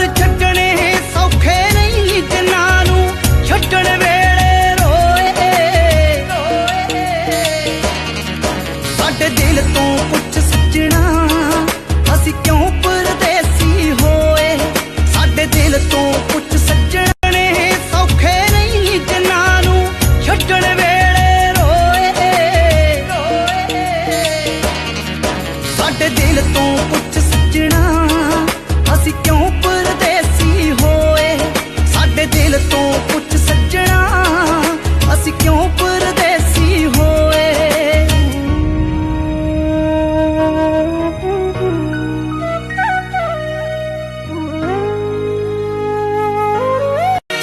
ਪਰ ਛੱਡਣੇ ਸੌਖੇ ਨਹੀਂ ਜਿਨ੍ਹਾਂ ਨੂੰ ਛੱਡਣ ਵੇਲੇ ਰੋਏ। ਸਾਡੇ ਦਿਲ ਤੋਂ ਪੁੱਛ ਸੱਜਣਾ ਅਸੀਂ ਕਿਉਂ ਪਰਦੇਸੀ ਹੋਏ। ਸਾਡੇ ਦਿਲ ਤੋਂ ਪੁੱਛ ਸੱਜਣੇ ਸੌਖੇ ਨਹੀਂ ਜਿਨ੍ਹਾਂ ਨੂੰ ਛੱਡਣ ਵੇਲੇ ਰੋਏ। ਸਾਡੇ ਦਿਲ ਤੋਂ ਪੁੱਛ ਸੱਜਣਾ ਅਸੀਂ ਕਿਉਂ ਪਰਦੇਸੀ ਹੋਏ। ਸਾਡੇ ਦਿਲ ਤੋਂ ਪੁੱਛ ਸੱਜਣਾ ਅਸੀਂ ਕਿਉਂ ਪਰਦੇਸੀ ਹੋਏ।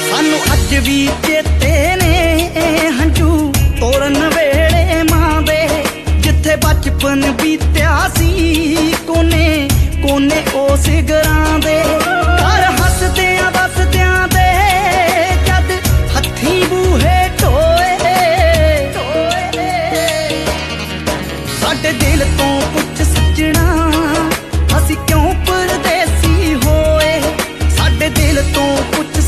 ਸਾਨੂੰ ਅੱਜ ਵੀ ਚੇਤੇ ਨੇ ਹੰਝੂ ਤੋਰਨ ਵੇਲੇ ਮਾਂ ਦੇ, ਜਿੱਥੇ ਬਚਪਨ ਬੀਤਿਆ ਸੀ ਕੋਨੇ ਕੋਨੇ ਉਸ ਘਰਾਂ ਦੇ। ਘਰ ਹੱਸਦਿਆਂ ਵਸਦਿਆਂ ਦੇ ਜਦ ਹੱਥੀਂ ਬੂਹੇ ਢੋਏ। ਸਾਡੇ ਦਿਲ ਤੋਂ ਪੁੱਛ ਸੱਜਣਾ ਅਸੀਂ ਕਿਉਂ ਪਰਦੇਸੀ ਹੋਏ। ਸਾਡੇ ਦਿਲ ਤੋਂ ਪੁੱਛ